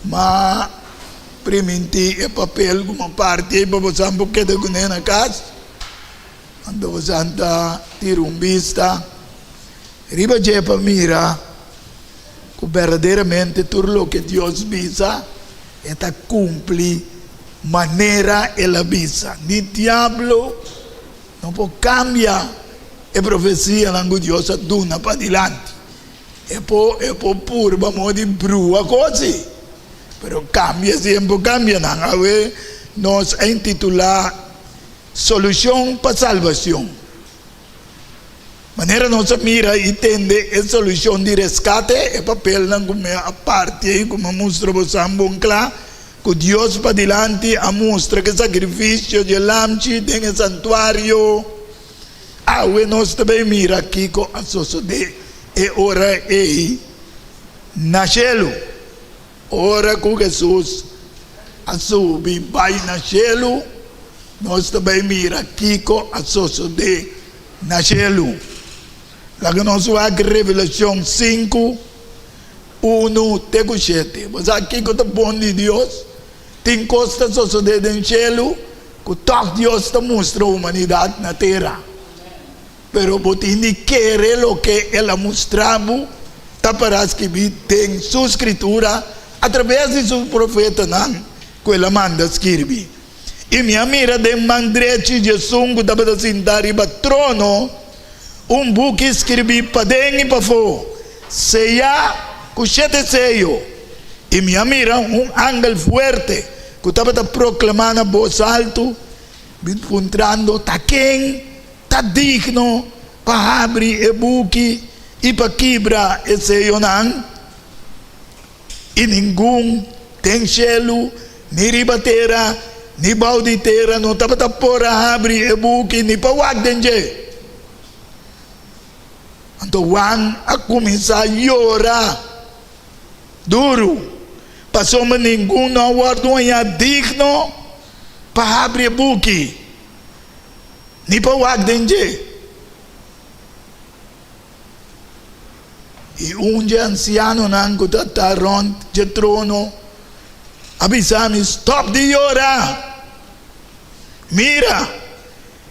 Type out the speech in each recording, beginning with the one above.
Ma priminti e papel como parte para você um pouquinho de na casa. Quando você anda tirumbista, riba je para mira que verdadeiramente tudo o que Deus visa é ta cumprir maneira ela visa. Ni diablo não pode cambiar a profecia lá que Deus duna para adiante. É por pura modo de brua coisa. Pero cambia sempre, cambia não. Agora nós intitular solução para salvação. Maneira nossa mira e entende a solução de resgate é papel não como a parte como mostra você bom claro que Deus para diante a mostra que sacrifício de lamchi tem o santuário. Agora nós também mira aqui com a sociedade e ora é nasceu. Ora que Jesus a subir vai nasceu, nós também mira aqui com a sociedade nasceu. Lá que nós vamos Revelação 5, 1 até 7. Mas aqui que o bom de Deus tem costa a sociedade no céu, que todo Deus está mostrando a humanidade na terra. Pero você não quer o que ela mostrava, está para escrever, tem sua escritura, através de seu profeta, não, que ela manda escrever. E minha mira de mandrete de sungo da para sentar e trono, buco escrevi para dentro e para fora, seia com 7 seios. E minha mira ángel forte, que estava proclamando a voz alto, encontrando, está quem, está digno para abrir o buco e para quebrar o seio, não. E nenhum tem cielo, nem ribateira, nem bauditeira, não estava por abrir o buco, nem para o agdenge. Então, a começar a chorar duro, passou mas nenhum não é digno para abrir o buco, nem para o agdenge. E dia anciano não que está rond de trono, avisamos, stop de chorar. Mira,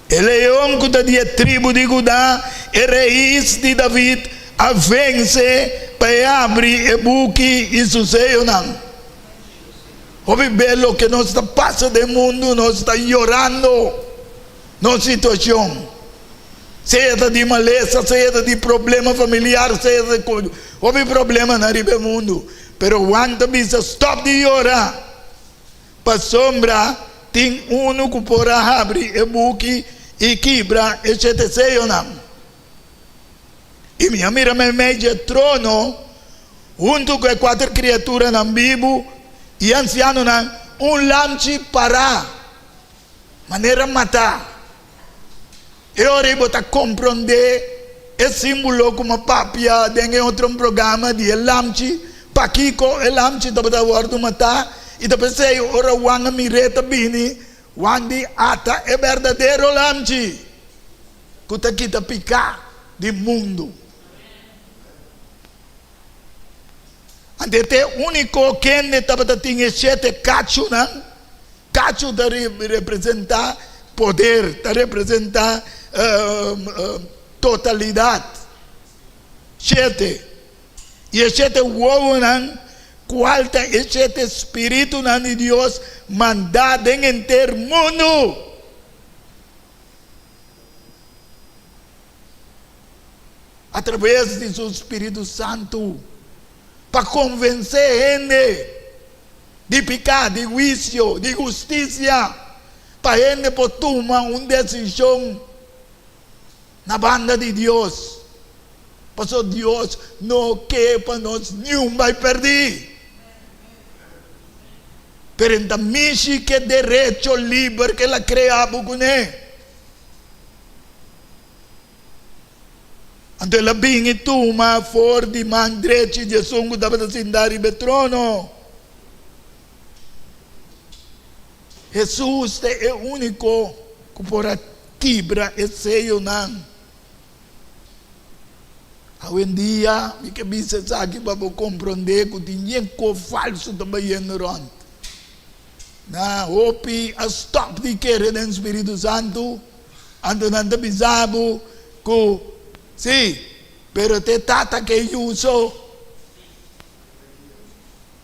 o leão que está de tribo de Judá, o raiz de David, a vence para abrir o buco e sucesso não. Ouve belo que nós está passando do mundo, nós está chorando na situação. Seja de maleza, seja de problema familiar, seja de houve problema na riba mundo. Pero quando bisa stop de chorar, para sombra tem que porá abrir o buco e quebra e seio não. E minha mira me meia trono, junto com 4 criaturas na Bíblia e anciano não, lamchi para maneira matar. Eu arrivo a compreender esse símbolo como papia em outro programa de lamchi, pakiko lamchi da bata wardo mata e depois sei ora wanga mireta bini wandi ata é verdadeiro lamchi kuta kita picar de mundo. Andete único que ne tabata tinha 7 cacho não, cacho da representar poder, da representar totalidade. 7. E esse 7 uovo não, qualta esse 7 espírito não de Deus mandado em inteiro mundo. Através de seu Espírito Santo, para convencer gente de pecado, de juízo, de justiça, para gente por tomar uma decisão na banda de Deus. Porque Deus não quer para nós nenhum vai perder. Pero também que é direito livre que ela criava com ele. Então ela vinha e toma for de mandrete de songo da sindari betrono. Jesus é o único que pode quebrar esse seio não. Hoy en día, mi que dice aquí para comprender que tiene co falso también ron. Na hopi a stop di querer del Espíritu Santo, ando nanda bizabo que sí, pero te tata que yo uso.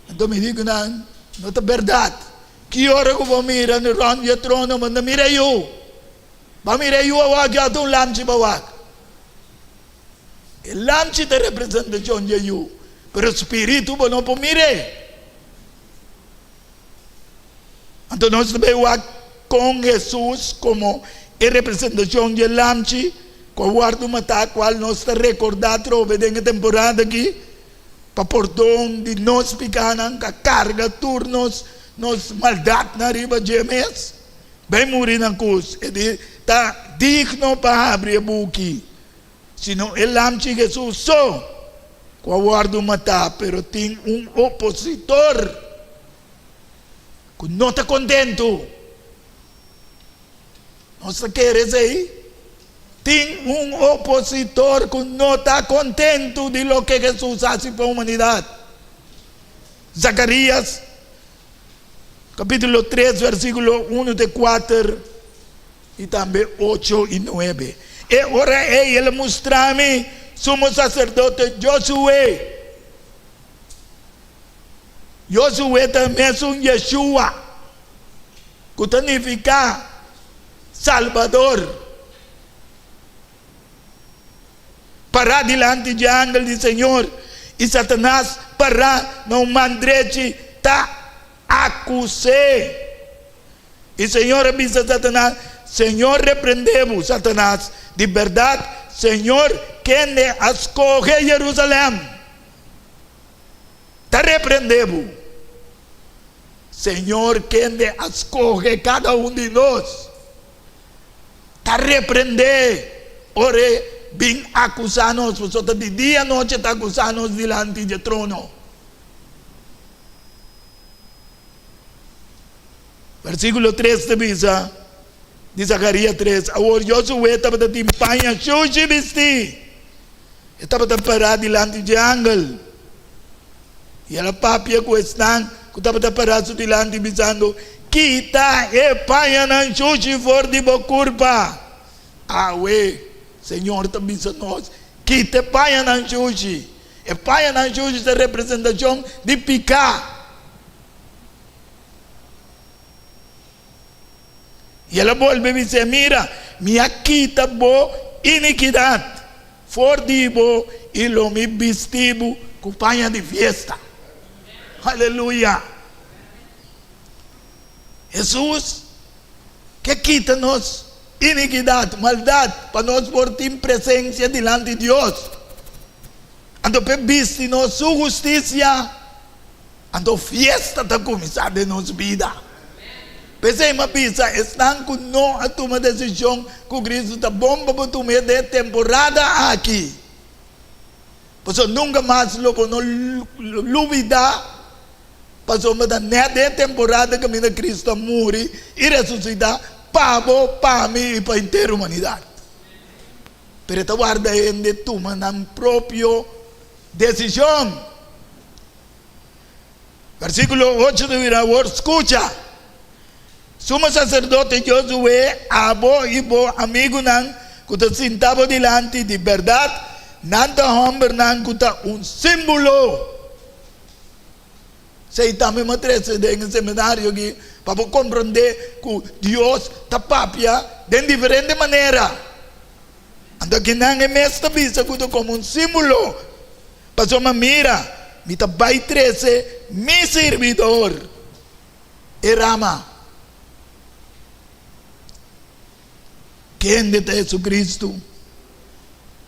Entonces me digo no es verdad. Que hora que vou mirar no ron de trono, mas não mira eu. Vai mirar eu awak ya tu lamchi bawak. El lamchi te representación de eu, pero espíritu no po mire. Entonces vemos con Jesús como representación del lamchi, con guardo mata cual nos está recordado en la temporada aquí, para perdón de nos picanan, que carga turnos, nos maldad na riba de mes, vai morir na cruz, está digno para abrir a boca. Sino el lamchi Jesús só, com guardo mata, pero tem opositor, que não está contento. Não se quer aí? Tem opositor que não está contento de lo que Jesús hace para a humanidade. Zacarias, capítulo 3, versículo 1 de 4 e também 8 e 9. E ora ele mostra-me sumo sacerdote Josué. Josué também é um Yeshua, que significa Salvador. Para delante de ángel do Senhor, e Satanás para não mandreche tá acusé. E Senhor avisa a Satanás: Senhor, repreendemos Satanás. De verdade, Senhor, quem escolhe Jerusalém, te repreendemos. Senhor, quem escolhe cada de nós, te repreender. Ore, vem acusar-nos, vosotros de dia e noite te acusar-nos delante do trono. Versículo 3 te avisa, de Zacarias 3, agora Josué estava te empanha, xuxi vesti, estava te parar delante de ángel, e ela papia com estão, que estava te parar delante dizendo, quita e panha não xuxi for de bocurpa. Ué, Senhor te avisa nós, quita e panha não xuxi, e panha não xuxi é representação de picar. E ela volve e diz: mira, minha quita bo iniquidade, for dibo e lo mi vestibo companhia de festa. Aleluia. Jesus que quita nos iniquidade, maldade, para nós por ter presença diante de Deus. Ando per viste nos sua justiça, ando festa está começar de nos vida. Pensei uma pizza, estão com não a tomar decisão que Cristo está bomba para tomar de temporada aqui. Porque nunca mais lo não duvidar, porque uma de temporada que mina Cristo morre e ressuscitar para mim e para a inteira humanidade. Pero esta guarda ainda toma na própria decisão. Versículo 8 de Viravor, escucha. Sumo sacerdote Josué, abo e bo amigo nan, que te sentava delante de verdade, nanta homem nan que símbolo. Sei também uma trece de seminário aqui, para compreender que Deus está papia de diferente maneira. Anda que não é mestra vista que como símbolo. Passou uma mira, me tá vai trece, mi servidor, e rama. Quem de Jesucristo?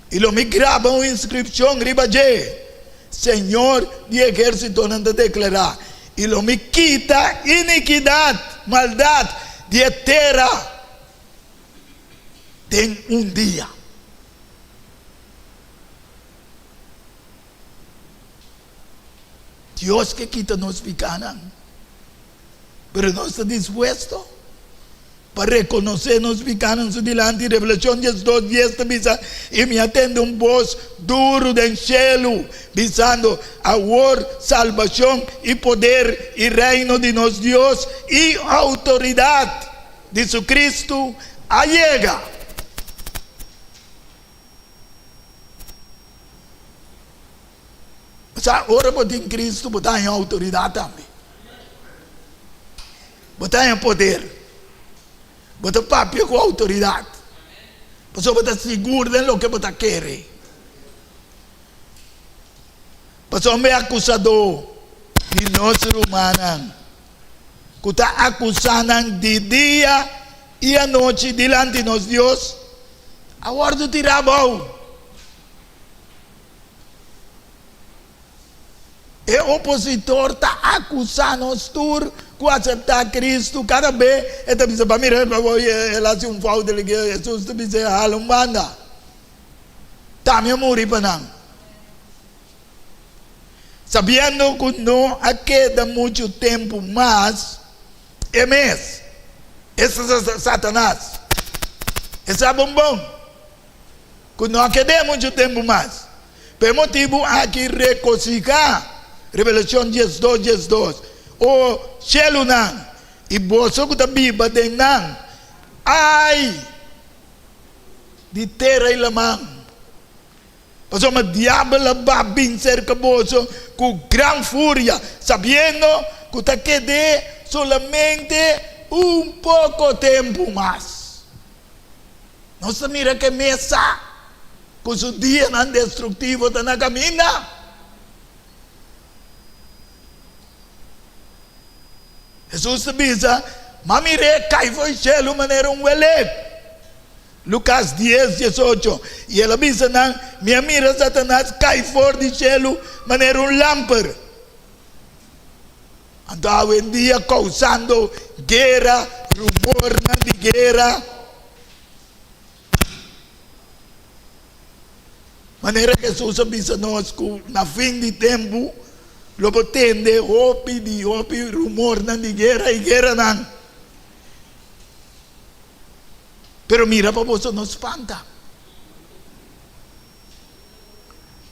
E lo me grava uma inscrição riba de Senhor de exército não te declarar. E lo me quita iniquidade, maldade de terra. Tem dia. Deus que quita nos pecados, pero não está dispuesto. para reconocernos pecados delante de revelación 10:2 bisa y me atende un voz duro del cielo diciendo amor, salvación y poder y reino de nuestro Dios y autoridad de su Cristo allega. O sea, ahora botar en Cristo botar en autoridad también, botar en poder. Você papia com autoridade. Você está seguro de lo que você quer. Você é acusador de nós humanos. Que está acusando de dia e a noite diante de nós Deus. Agora tu tira a mão. E o opositor está acusando nós todos. Com aceitar Cristo, cada vez, ele diz para mim, ele hace um falta de Jesus, ele diz, manda. Tá, me morri para não. Sabendo que não queda muito tempo mais, é mês. Esse é Satanás. Esse é bombom. Que não queda muito tempo mais. Por motivo, aqui reconciliar. Revelação 10:2. O cielo nang iboso ko tabi badeng nang ay di terra e lamang paso ma diablo ba vencer caboso con gran furia sabiendo que te quede solamente un poco tempo más. No se mira que mesa con su día tan destructivo tan a camina. Jesus diz, mamire cai foi cielo maneira welek. Lucas 10:18. E ela diz, minha mira Satanás cai fora do cielo maneira lámpara. Então, em dia, causando guerra, rumor de guerra. Maneira que Jesus diz a nós que na fim de tempo, lo potende hopi rumor nan di guerra e guerra nan. Pero mira pa você nos espanta.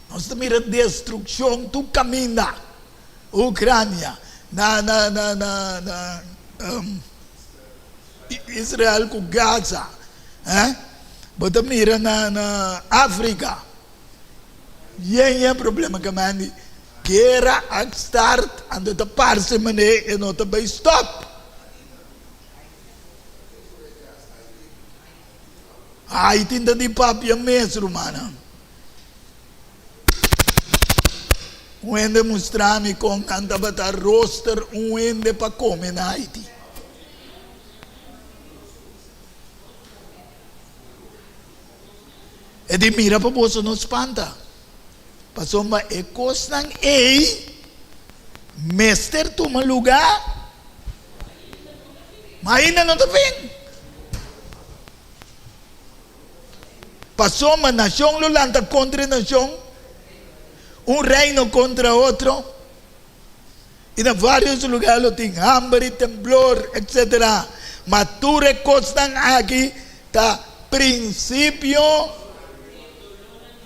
Nós mira destruição tu caminha. Ucrânia, Israel com Gaza, bota mira na África. E é problema que mandi. Guerra a start ando te parse mane e não te vai stop. Ai tinta di papia mes romana. Uende mostrami com anda bata roster uende pa come na Haiti. E di mira pa poso non spanta. Passou uma ecosang Mester toma lugar. Mas ainda não está vendo. Passou uma nação lulanta contra nação. Reino contra outro. E em vários lugares tem hambre, temblor, etc. Mas tu recostan aqui tá princípio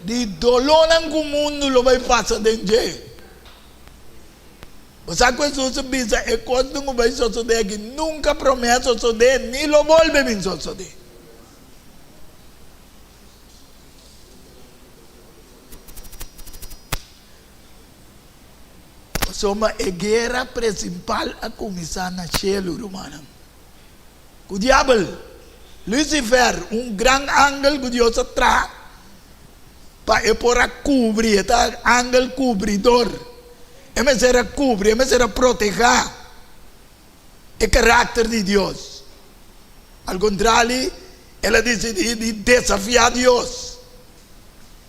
de dolor no mundo lo vai passar dentro. Você Jesus diz é coisa que vai suceder que nunca promete suceder nem lo volve a suceder. Soma a guerra principal a começar na cielo romana. O diabo, Lucifer, grande ángel que Deus traz para cobrir, tá? Ángel cobridor. Ele será cobrir, ele será proteger o caráter de Deus. Ao contrário, ele decide desafiar Deus.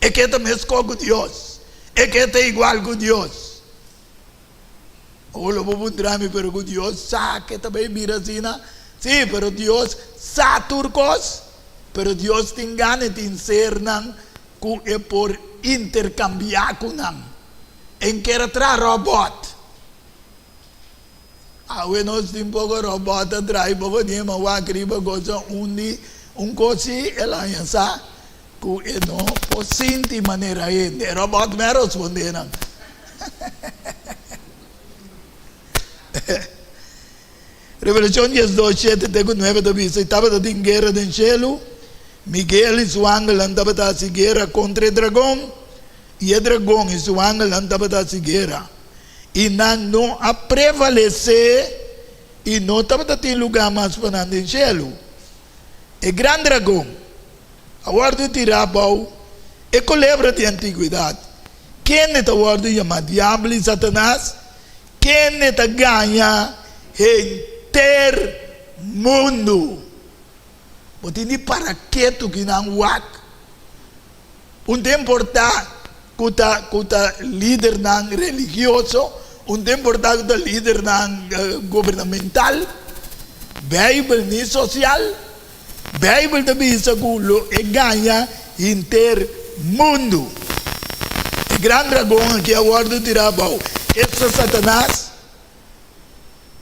É que também escolhe Deus. É que é igual com Deus. O lo pupundrami pero que Dios sabe que também mira assim, sim, pero Dios sabe turcos, pero Dios tem ganas de ser que é por intercambiar com em que era tra robot. nós temos pouco robota, trai pouco dinheiro, mas o acriba coisa um cosi, ela pensa que não pode sentir maneira aí, o robot me responde não. Revelazione 12:7-9 dice: estava in guerra del cielo, Miguel e suo angelo andavano a guerra contro il dragone, e il dragone e suo angelo andavano a guerra. E não a prevalecer, e não estava em lugar mais para no cielo. E grande dragão, a guarda tirava, e colebra de antiguidade. Quem é a guarda chama diabo e Satanás? Quem é a ganha inteiro mundo? Porque ni para que tu que não wak. Tempo kuta líder não religioso, tempo kuta líder não governamental, Bible ni social, Bible também isso que ganha inteiro mundo. O grande dragão que agora tirava, esse é Satanás,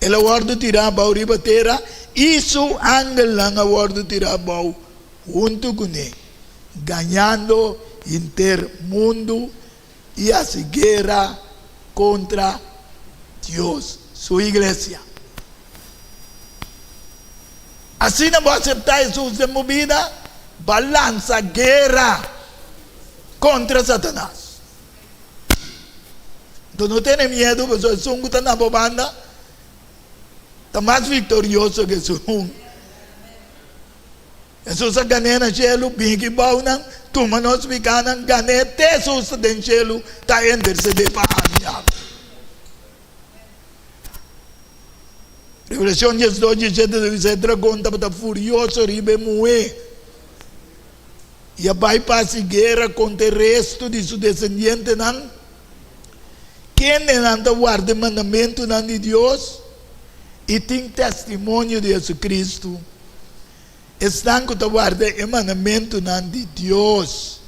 ele agora tirava riba terra. Isso angel lang agora tirava junto com ele, ganhando inteiro mundo e a guerra contra Deus, sua igreja. Assim não vai aceitar Jesus de movida, balança guerra contra Satanás. Então não tenha medo, porque o Senhor está na banda, está mais vitorioso que o Senhor. Jesus ganha no cielo, bem que bom, tuma nós ficamos ganha, até Jesus no cielo, está intercedendo para a diabo. Revelazione 12:7 il dragone estava furioso, ribe moe. E vai para a guerra contra o resto de seus descendentes. Quem não guarda o mandamento de Deus e tem testemunho de Jesus Cristo, estão que guarda o mandamento de Deus.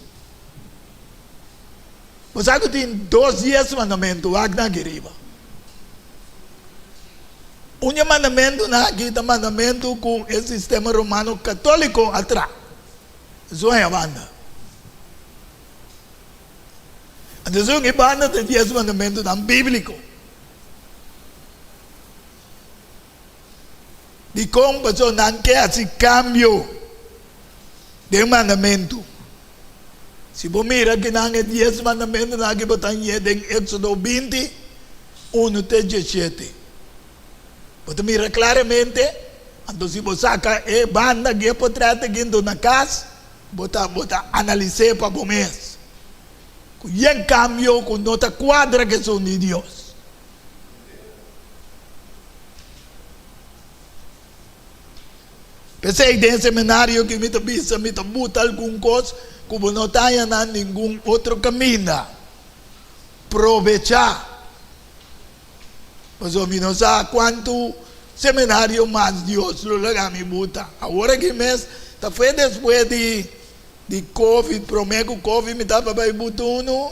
Você sabe que tem 12 mandamentos, agna geriba. Mandamento aqui é mandamento com o sistema romano católico atrás. Isso é a banda. Então, a banda tem 10 mandamentos bíblicos. De como a pessoa não quer esse cambio de mandamento. Se você mira que não é 10 mandamentos, aqui está em Éxodo 20, 1-17. Você mira claramente, então se você saca a banda que é por trás de na casa, você analisa para o mês. E em cambio, com nota quadra que são de Deus. Pensei em seminário que me pisa, me buta alguma coisa, como não tenha nenhum outro caminho. Aproveitar. Mas eu não sei quanto seminário mais Deus lo me buta. Agora que mês, foi depois de Covid, prometo que Covid me estava para butando,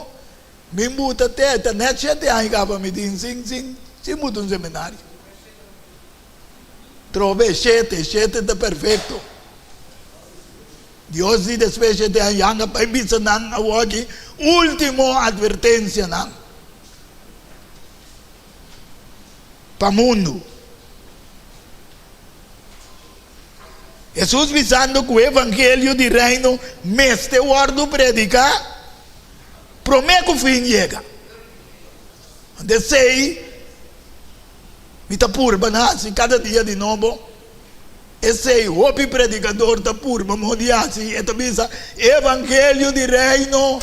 me buta até, net 7 anos que me dizem, sim, buta um seminário. Trove 7 está perfeito. Deus diz depois de 7 anos, para bisa nang awagi, último advertência nang. Para o mundo. Jesus visando que o evangelho de reino, este guardo predica, promete que o fim chega. Onde sei, me está purba, nasce cada dia de novo, e sei, o predicador está purba, modiasi, e também evangelho de reino,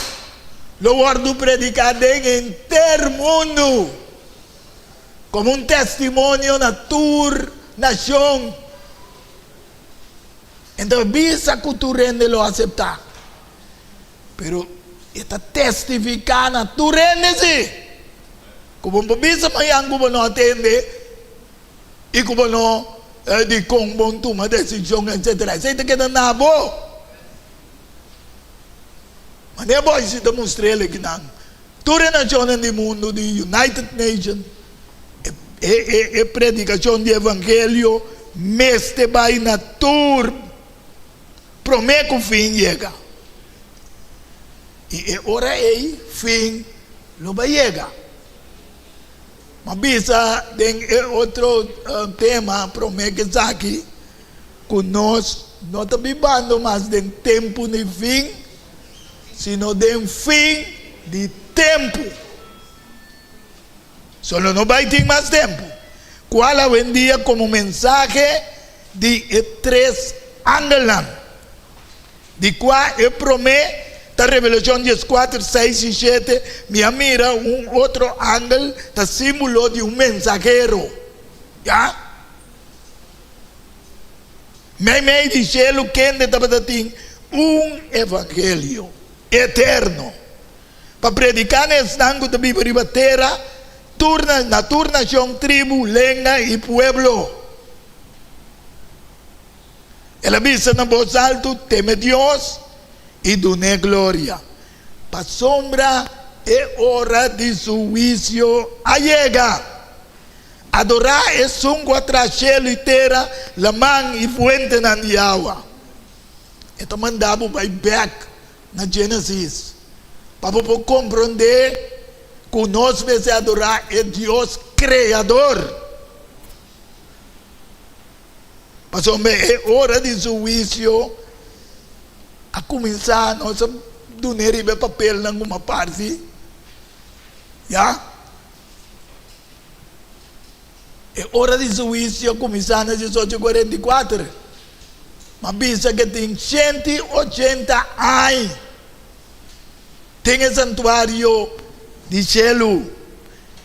lo guardo predicar em inteiro mundo, como testemunho na tua nação. Então, visa que tu rende lo aceptar. Pero, está testificando na tu rende-se. Como visa mayang como não atende, e como não de como toma decisão, etc. Você tem que dar na boa. Mas não é bom se demonstrar que não. Tu nação do mundo, de United Nations, predicação do evangelho, meste vai na tur, promete que o fim chega. E ora aí, fim, não vai chegar. Mas bisa, tem outro tema, promete que aqui, que nós não estamos vivendo mais de tempo de fim, sino de fim de tempo. Só não vai ter mais tempo. Qual é o dia como mensagem de três ángelos? De qual é promete da Revelação 14, 6 e 7, me mira outro ángel, da símbolo de mensageiro. Já? Me dice lo que tem evangelho eterno. Para predicar nesse tango da Bíblia terra, na turnação, tribo, lengua e pueblo. Ela avisa na voz alta, teme Deus e dune glória. Para sombra é hora de seu juízo allega. Adorar é sungo atrás cielo e terra, la man e fuente na água. Então mandava vai back na Gênesis. Para poder compreender que nós devemos adorar é Deus Criador. Mas é hora de juízo a começar nossa doner e papel em alguma parte. Já? É hora de juízo a começar na 1844. Mas pensa que tem 180 anos. Tem o santuário de cielo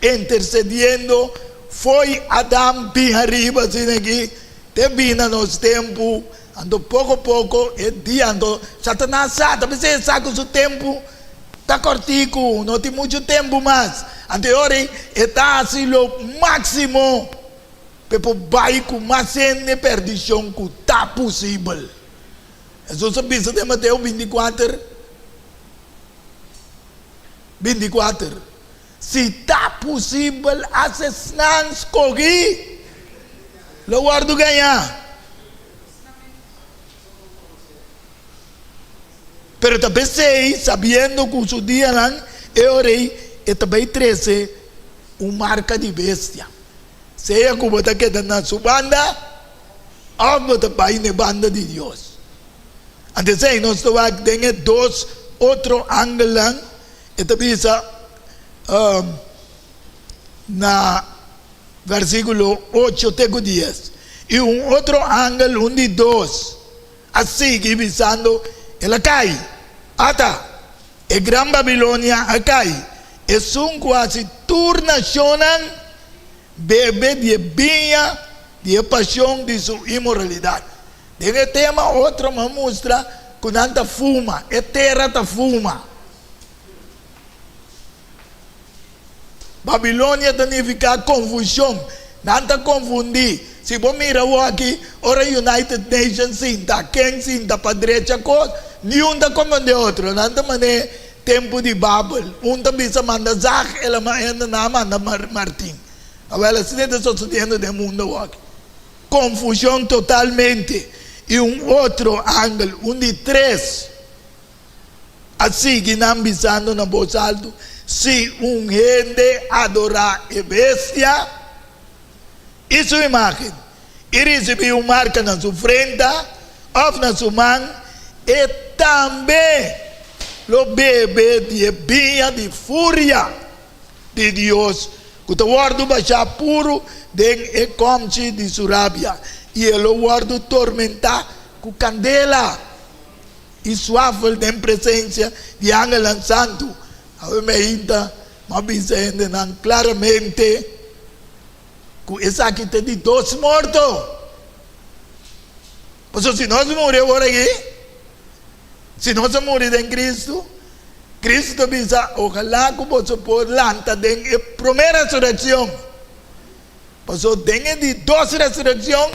intercedendo. Foi Adão bem arriba, assim aqui. Termina nos tempos. Ando pouco a pouco, e diando, Satanás sabe, você sabe que o tempo está cortico, não tem muito tempo mais. Anterior, está assim o máximo, para vai com mais de perdição que está possível. Jesus disse de Mateus 24, 24. Se está possível, assassinar, escolher, lo guardo ganhar. Pero também sei, sabendo que o dia lá, eu orei, e também trouxe uma marca de bestia. Seja que você queda na sua banda, ou você vai na banda de Deus. Antes aí, nós temos dois outros ángelos, e também na versículo 8, tenho 10. E outro ángel, de dois, assim que visando, ela cai, ata, e Gran Babilônia cai, e são quase turnacionam, bebe de vinha, de paixão de sua imoralidade. Tem tema outro, uma mostra, que não fuma, é terra ta fuma. Babilônia significa confusão, não confundir. Se você mira aqui, ora United Nations sinta, quem sinta para a direita coisa, nenhum da como de outro, não é tempo de Babel, também se manda Zach, ela manda Martim. Agora, se está sucedendo no mundo aqui, confusão totalmente, e outro ângulo, de três, assim que não visando na voz alta, se gente adorar a bestia, e sua imagem, e recebeu uma marca na sua frente, ou na sua mão, e também o bebê de vinha de fúria de Deus, que o guardo baixar puro de comce de sua rábia, e ele o guardo tormentar com candela, e suave de presença de ángel santo. A me ainda, mas dizendo claramente, que essa aqui tem de dois mortos. Pois se nós morremos agora aqui, se nós morremos em Cristo, Cristo diz, ojalá que você possa lançar a primeira ressurreição. Pois tem de duas ressurreições,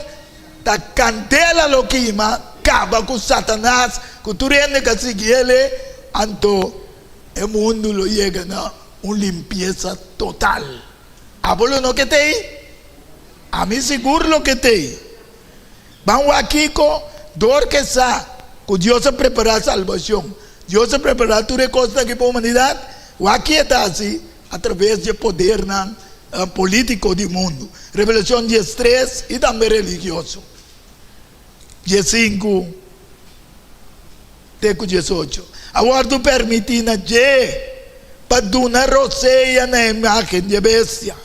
da candela lo queima, acaba com Satanás, que tu rende que sigue ele, então, o mundo lo llega a uma limpeza total. Abolo no que tem, A mim seguro lo que tem. Vamos aqui com dor que sa, que Deus preparar a salvação. Deus preparar tudo coisa aqui para a humanidade. O aqui está assim, através do poder político do mundo. Revelação 13 e também religioso. 15, até 18. Agora tu permite na para donar roceia na imagem de bestia.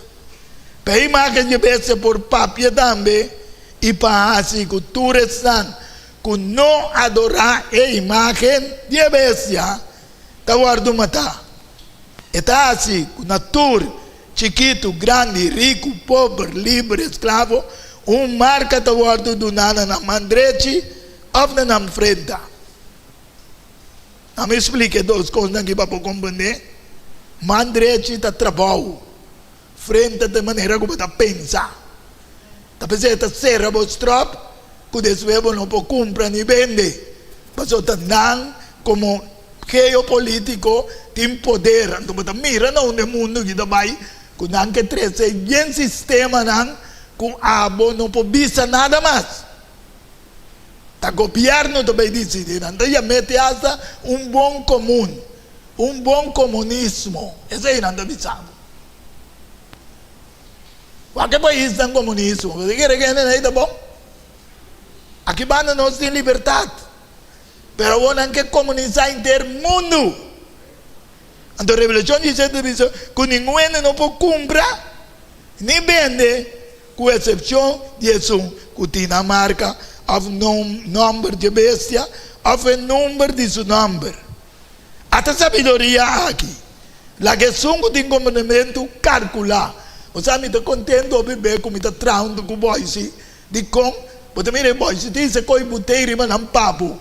Para a imagem de bestia por papia também. E para assim que tu restan, que não adorar a imagem de bestia, está guardando matar. Está assim, que natura, chiquito, grande, rico, pobre, livre, escravo, marca está guardando nada na mão direita ou na mão frente. Não me explique duas coisas aqui para compreender. Mão direita está trabalho, frente de maneira como está pensar. Talvez está serra o strop, que después não pode comprar nem vender. Mas está não como geopolítico tem poder. Então, mira no mundo que vai, que não que trece em sistema não, que abo não pode visa nada mais. O governo também decide, então já mete essa bom comum, bom comunismo. Esse aí não está visado. Qualquer país tem comunismo. Você quer que não é bom? Aqui nós temos liberdade. Mas não quer comunizar inteiro mundo. Então a Revelação diz que ninguém não pode comprar nem vender, com exceção de Jesus, que tem a marca, o número de bestia, o número de seu nome. Até sabedoria aqui. La que são tem comportamento calcular. Você está contente de viver como está trabalhando com o boise de como você mira boise diz que coi buteiro mas não papo.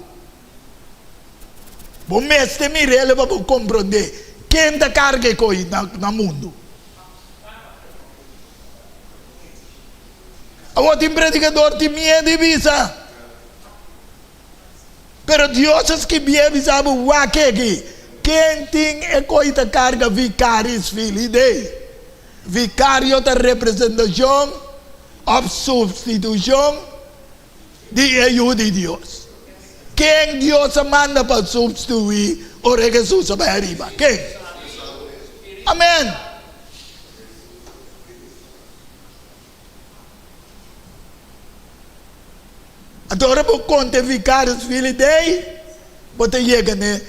Bom mestre mira ele para compreender quem está carga coi na mundo. Agora tem predicador tem medo de visa. Pero Deus que vive sabe o que aqui. Quem tem é coi está carga vicários filho dele. Vicário da representação ou substituição de ajuda de Deus. Quem Deus manda para substituir o rei Jesus vai arriba? Quem? Amém. Agora por conta vicários filhos dele, você chega né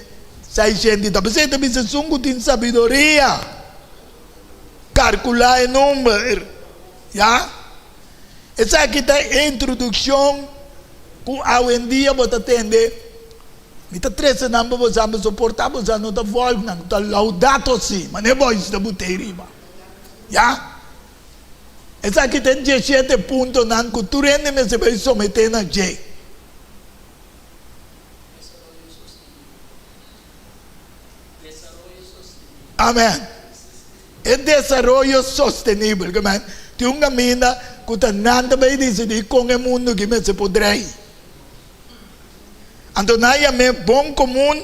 600. Você também se sungo tem sabedoria. Calcular o número, já? Essa aqui é a introdução que hoje em dia você atende. Mita 13 números você sabe suportar, você não está voltando, não está laudato sim, mas não é bom isso da buteiriba, já? Essa aqui tem 17 pontos na cultura e você vai someter na J. Amém. É desenvolvimento sustentável, tem uma mina que está nada bem decidir com o mundo que se poderá. Então, é bom comum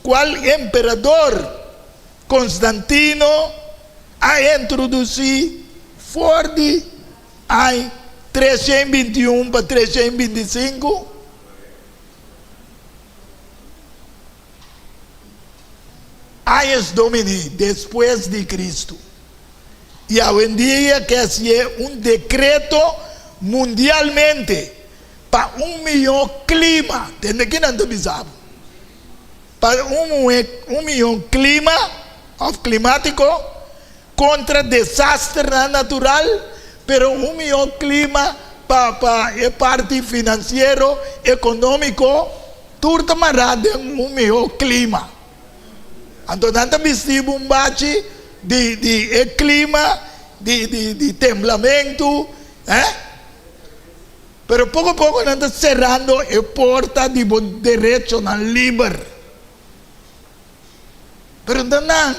qual imperador Constantino a introduzir forte em 321 para 325 anos Domini, depois de Cristo. E hoje em dia que é decreto mundialmente para 1 milhão clima, entende que não sabe? Para 1 milhão climático contra desastre natural, pero 1 milhão clima para a parte financeiro, econômico, tudo amarrado em 1 milhão clima. Então, não vestimos bate de clima, de temblamento, pero pouco a pouco nós estamos cerrando a porta de direito na livre. Pero não,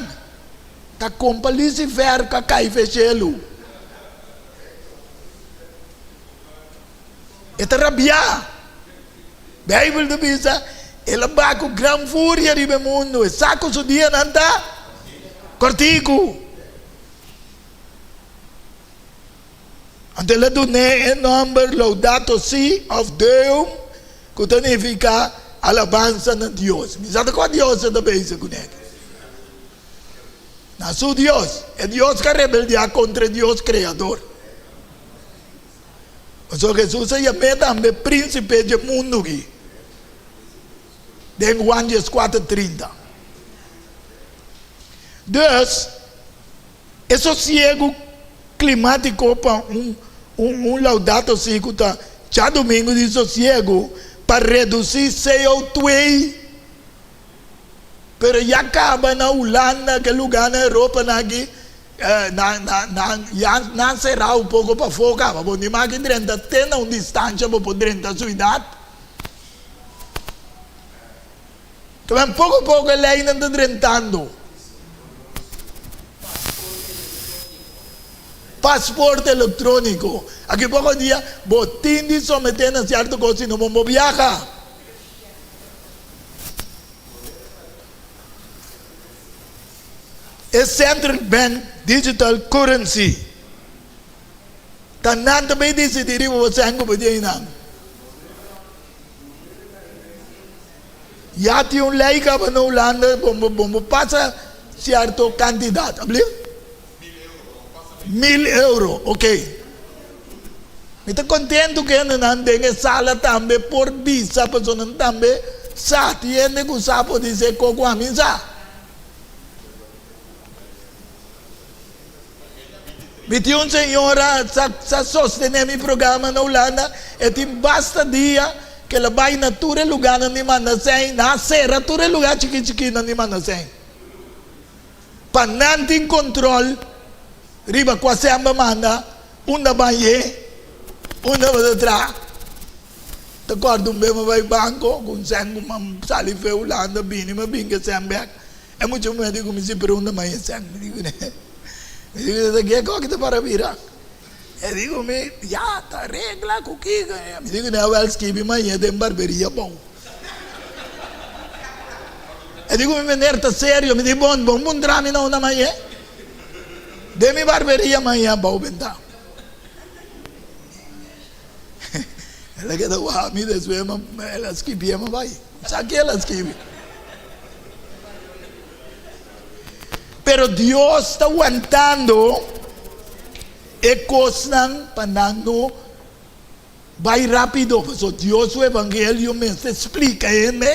está com Lucifer que cai fechelo. Está rabiar. A Bíblia diz, ela vai com grande fúria do mundo, e saco o dia não está cortico. Ante la dune en number laudato si of Deum, que significa alabanza a Deus. Mi sa qual Deus é da base com ele. Na su Deus, é Deus que rebeldia contra Deus criador. Mas o Jesus é também príncipe do mundo aqui. De Juan 4:30. Dus, esse sossego climático para laudato si que está já domingo de sossego para reduzir CO2, pero já acaba na Holanda, que lugar na Europa, aqui, já será um pouco para focar, mas de mais que 30 tem uma distância para poder entrar na cidade. Então, pouco a pouco ele ainda está tentando. Passaporte eletrônico. Aqui pouco dia, botim de someter a certa coisa, não vamos viajar. É Central Bank Digital Currency. Tanan também decidir você ang kubudiay nang. Yati yung lei ka pa na Holanda, bombo passa certo candidato. Abli? €1,000, ok. Mi sta contento che non andenge sala tambe por visa, perché non tambe sa tiene che sapo di se co qua mi sa. Mi ti un signora sa sostenere il programma in Olanda e ti basta dia che la vai natura lugar non manda sei, na sera ture lugar chiqui non manda sei. Pananti in control riba qua sembra manda una baie una va tra d'accordo un bema vai banco con sangue ma sali fe Olanda bini ma binga sembra e molto me dico mi si per una mai sangue dico ne mi dico da che cosa para vira e dico mi ya ta regla cookie mi dico ne avel schibi mai e in barberia bon e dico mi venerta serio mi dico bon drami no una mai Demi barberia amanhã bom benda. Ela que dá o ami después ela esquiva mas vai. Sabe ela esquiva. Pero Dios está aguantando e cosnan panando vai rápido, porque Dios o evangelho me explica ele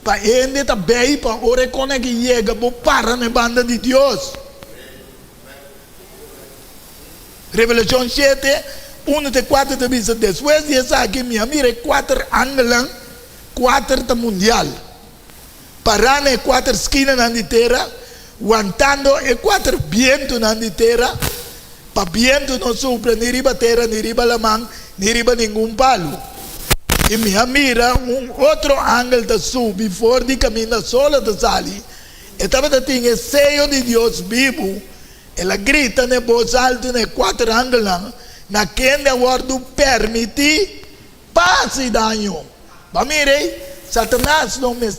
para ele também para ora quando que chega para na banda de Deus. Revelación 7, 1-4 te dice, después de esa aquí, mire 4 ángeles, 4 mundial. Parando en 4 esquinas en la tierra, aguantando en 4 vientos en la tierra, para viento no sopla ni riba tierra, ni riba la mano, ni riba ningún palo. Y mira, un otro ángel te sube, before de camina sola te sale, estaba te tiene el sello de Dios vivo. Ela grita em voz alta em 4 ângulos, na quem de acordo permite paz e dano. Mas mire, Satanás não me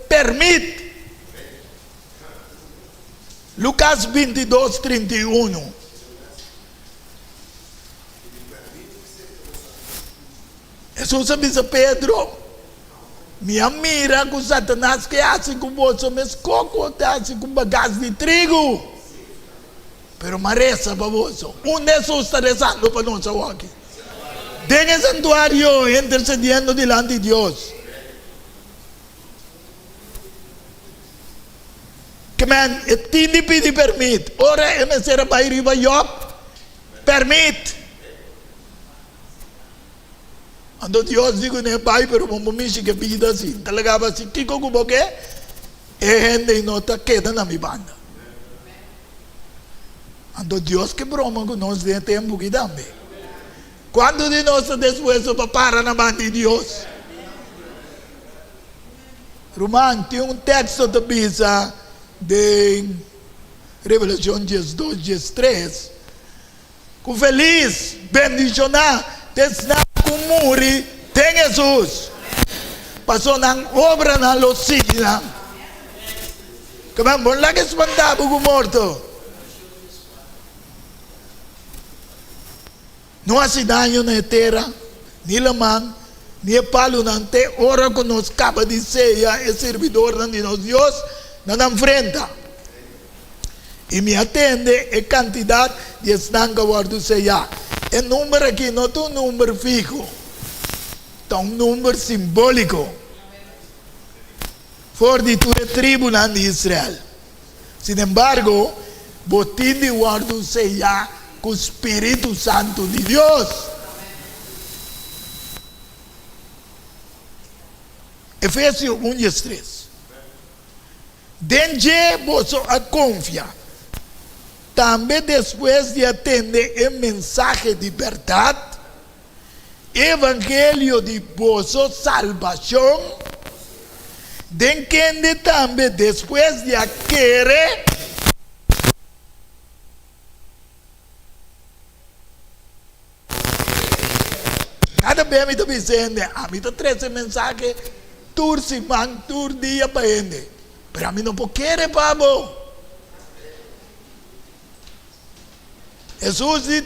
permite. Lucas 22:31. Jesus disse a Pedro, minha mira com Satanás que assim com você, mas coco assim com bagagem de trigo. Pero mareza para vos. Un Jesús está rezando para nosotros aquí. Den el santuario intercediendo delante de Dios. Que man, tindi pidi permit. Ora e me será para ir a Job. Permit. Ando Dios digo ne pai pero mo mishi que vida assim. Talagaba assim, kiko kubo que e gente nota queda na mi banda. Ando Dios que broma con nos de tempo que dambe. Quando de nós después para na mão de Deus. Romano tem texto da Bíblia de Revelação 2:3. Com feliz, bendicionar, desnar com muri, tem Jesus. Passou na obra na losina. Como bom lá que espantava com morto. não hace daño na terra, ni la man, ni el palo nante, ora que nos acaba de ser el servidor de nos Dios, nos enfrenta. E me atende a quantidade de estanca guardo seja. O número aqui não é um número fijo, é um número simbólico. For de toda a tribo de Israel. Sin embargo, botín de guardo seja com o Espírito Santo de Deus. Efésios 1:3. Denje vos a confiar. Também depois de atender o mensaje de verdade, evangelho de vossa salvação, de quem também depois de querer cada vez me está dizendo, a mim está trazendo mensagem, tur semana, tur dia para ele, mas a mim não pode querer, pabo. Jesus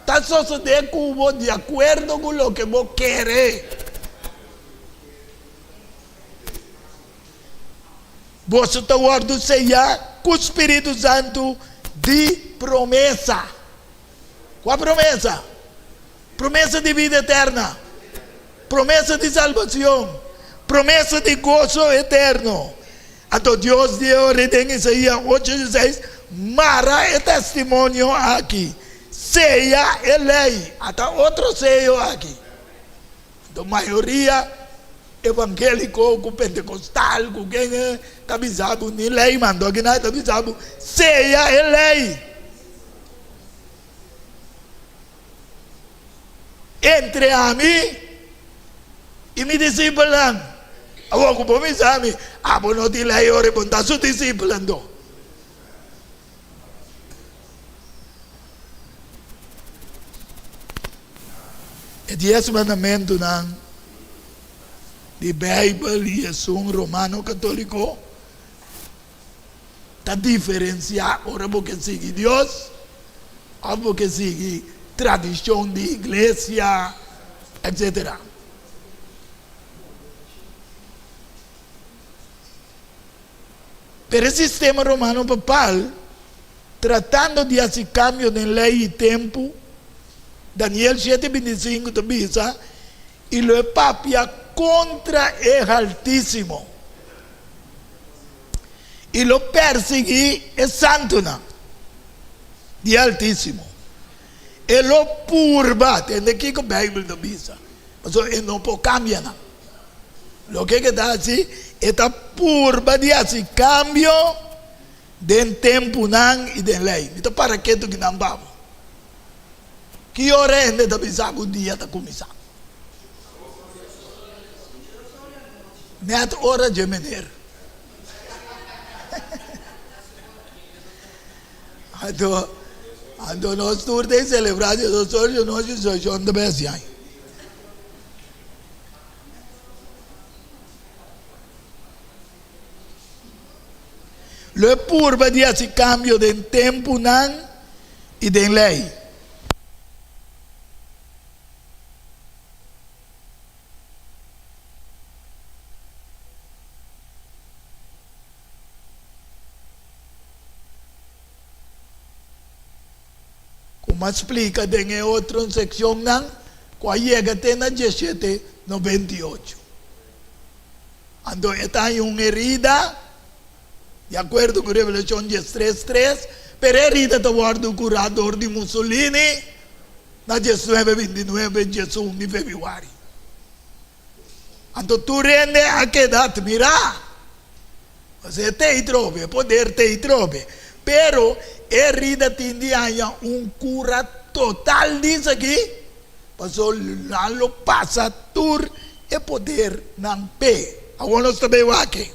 está sucedendo com você de acordo com o que você quer. Você está guardando seja com o Espírito Santo de promessa. Qual a promessa? Promessa de vida eterna. Promessa de salvação. Promessa de gozo eterno. Então Deus deu em Isaías 8:16. Mara é testemunho aqui. Seja é lei. Até outro sello aqui. Então, a maioria evangélico, com pentecostal, com quem está avisado, nem lei mandou, que não está avisado. Seja é lei. Entre a mim e me discipulando. Agora, como me sabe, não te lei, ora, não está se discipulando. E 10 mandamentos de Bíblia e é um romano católico está diferenciar ora porque sigue Deus ou porque sigue tradição de igreja, etc. Pero el sistema romano papal, tratando de hacer cambio en ley y tiempo, Daniel 7:25 te dice, y lo papia contra el Altísimo. Y lo perseguí el santo de Altísimo. Y lo purba, ¿entiendes qué la Biblia te dice? Pero él no puede cambiar nada. Lo que está así, esta purba de hacer cambio de tiempo y de ley. Então, para que tu que não vamos? Que hora é que o dia está começando? Net hora de meneer. Então nós todos temos celebrado os olhos nós somos de bem. Lo purba de esse cambio de tempo e de lei. Como explica em outra secção, quando chega até na 17:98. Então, está em uma herida, de acordo com a Revelação 3:3, pero herida está guardado o curador de Mussolini, na 19:29 de 1 de fevereiro. Então, tu rende a que data, mira, você te trobe, poder te trobe, pero herida tende a cura total disso aqui, passou lá lo passa tur e poder não pé. Agora nós também aqui,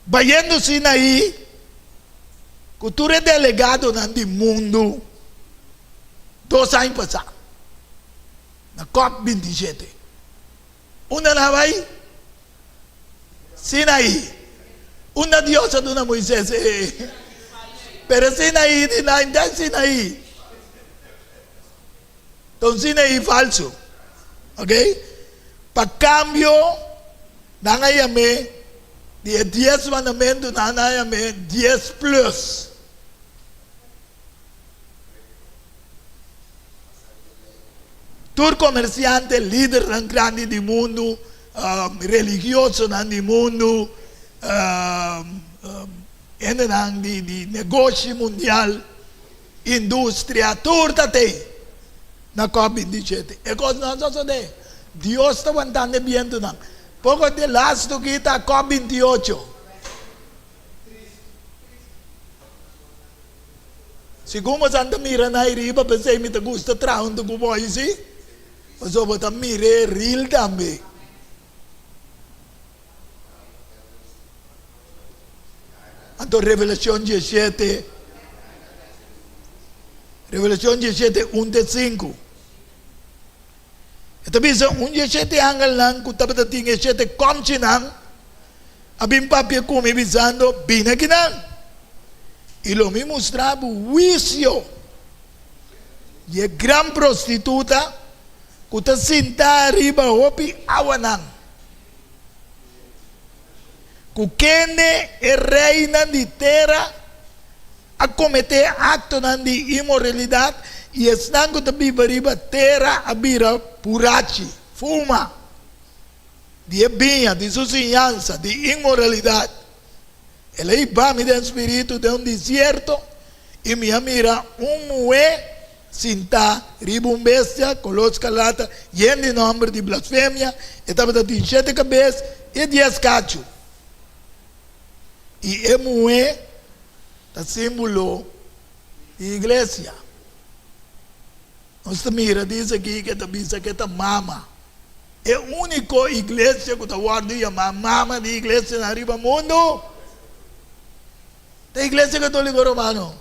Vayendo-se aí, que tu é delegado no mundo, 2 anos passados, na COP27. Una na vai, Sinaí. Una diosa de Moisés, Pero Sinaí, não é Sinaí. Então Sinaí falso. Ok? Para cambio, nangayame, de 10 mandamentos, nangayame 10 plus. Tur comerciante, líder grande do mundo, religioso do mundo, de negócio mundial, indústria, tudo tem na COP27. É coisa não só de Deus está aguentando bem tudo. Pouco de last que está COP28. Se como Santa Mira na iriba, pensei me te gusta traun do boy sim. Mas eu vou mirar real também. Então, Revelação 17, 1-5. Então, bisa 17 angel lang, kung tapat ating 17 komchi nang, abim papia kumi bisando, binaginang. Ilo mi mostrava o vício. E a gran prostituta, kuta sinta riba hopi awanang. Kukene e reina di terra a cometer acto de imoralidade e estão com a riba terra a bira purachi, fuma, de ebinha, de sucinhança, de imoralidade. Ela iba me dá espírito de deserto e me mira moe sinta ribum bestia, colos calata, yende nome de blasfêmia, e estava de 7 cabeças e 10 cachos. E moe é símbolo de igreja. Nós mira diz aqui que é mama. É a única igreja que está guardando mama de igreja na riba mundo. Da igreja católica romana.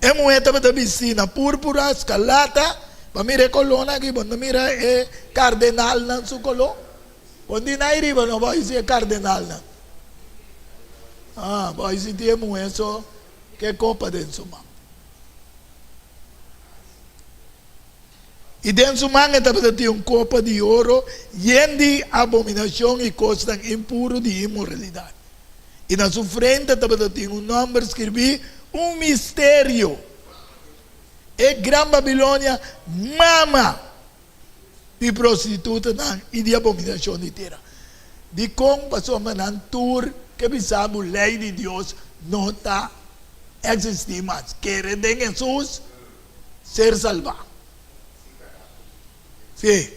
É moeda da piscina púrpura, escalata, para mira coluna aqui, quando mira é cardenal na sua coluna. Quando na riba não vai ser cardenal na. Vai se ter moeda que é copa dentro do e dentro do manga tem uma copa de ouro de abominação e coisas impuras de imoralidade. E na sua frente tem um nome escrevi um mistério. É Gran Babilônia, mama de prostituta e de abominação de terra. De como passou a tour que pensava a lei de Deus não está existindo mais. Querem de Jesus ser salvado. Sim.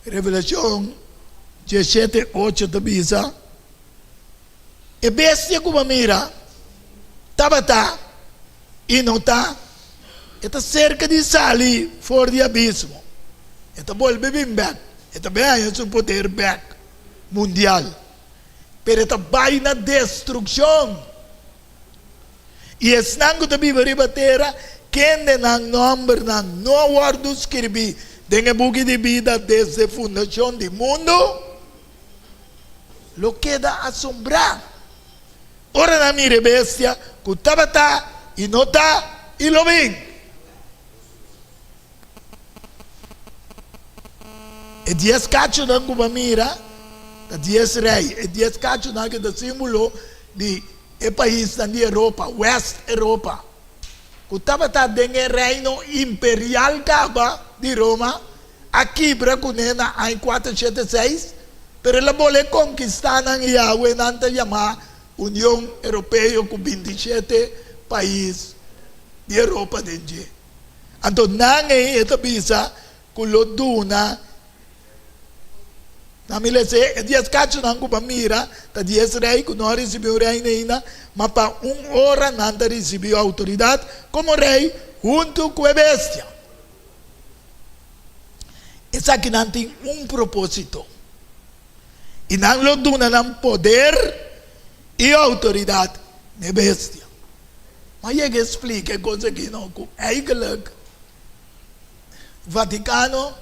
Revelação 17, 8 da Bisa. E bestia como mira, estava e não está. Está cerca de sair fora do abismo. Está volve bem back. Está bem seu poder back mundial. Pero está vai na destruição. E esnango da Bíblia terra, quem não nome não guarda escrevi, tem a buque de vida desde a fundação do mundo, lo queda assombrar. Ora na minha bestia, que estava e não está, e lo vem. E 10 cachos não como mira, 10 rei, e 10 cachos não que é símbolo de é país da Europa, West Europa. Que estava dentro do reino imperial de Roma, aqui para Cunena em 476, pero ela pode conquistar na Yahweh, não chamar União Europeia com 27 países de Europa dentro. Então, não é essa pisa que o duna. Na mila se, dias cacho nang kupamira, ta dias rei que não recebeu rei ainda, mas para hora não recebeu autoridade como rei junto com a bestia. Isso aqui não tem propósito. E não lhe dão poder e autoridade na bestia. Mas ele explica a coisa que não é igual. Vaticano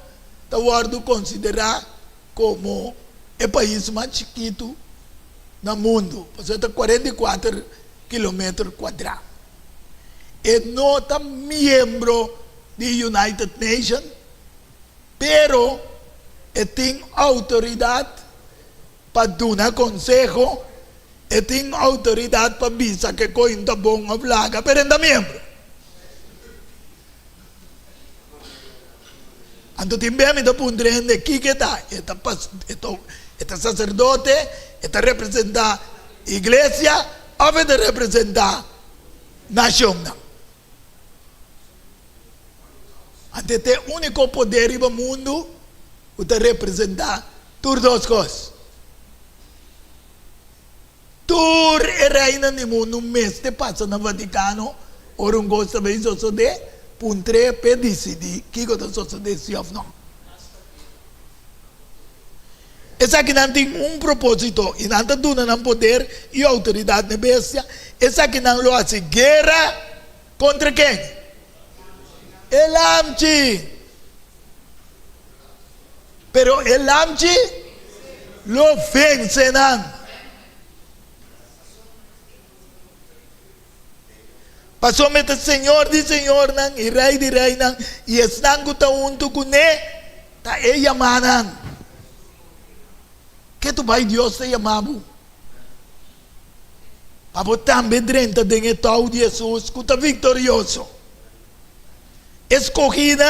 está considerado como o país mais chiquito no mundo. Você está 44 quilômetros quadrados. E não é membro da United Nations, pero tem autoridade para dar conselho, e tem autoridade para dizer que coisa está bom a plaga, pero não é membro. Então, também me dá para entender que está. Este sacerdote está representando a igreja ou está representando a nação. Então, tem o único poder no mundo que representa por duas coisas. Tur é reina do mundo, um mês que passa no Vaticano, ou um gosto de suceder, puntre per decidir que está sucedendo sim ou não. Essa aqui não tem propósito, e não está dando poder e autoridade na bestia. Essa aqui não lo hace guerra contra quem? El Amchi. Pero el Amchi lo vence não. Passou o Senhor de Senhor não, e Rei de Rei não, e estão junto com ele, está ele chamando. Que tu vai Deus te chamava? Para botar bedrenta dentro tal de Jesus, que está vitorioso. Escolhido,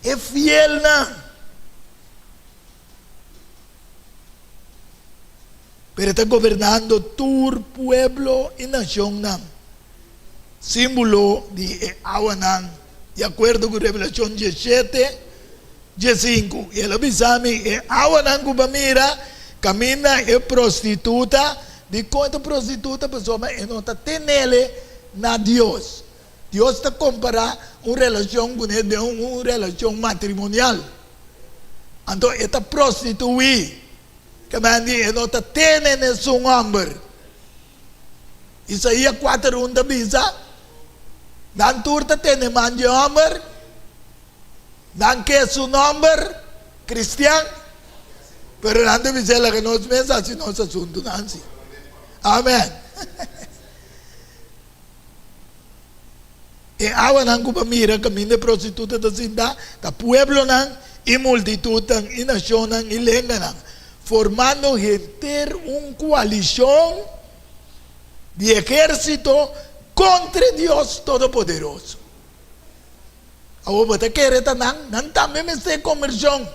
é fiel não. Pero está governando tu pueblo e nação não. Símbolo de Awanan, de acordo com Revelação 17, 15. E ela bisami é Awanan Kubamira, camina é prostituta, de quanto prostituta pessoa, mas não está tenele na Deus. Deus está comparando uma relação com ele de uma relação matrimonial. Então, esta prostituir, que não está tenele seu number. Isaías 4:1 bisa. Dan turta tene manje number, dan que su number cristiano, pero nanti bisa la que nos mesa si nos asunto nansi. Amen. E awa nang kupamira kami de prostituta da sinda, da pueblo nang, y multitud nang, y nación nang, y lengua nang, formando gente coalición de ejército contra Deus Todo-Poderoso. Agora você quer estar não também me sei conversão.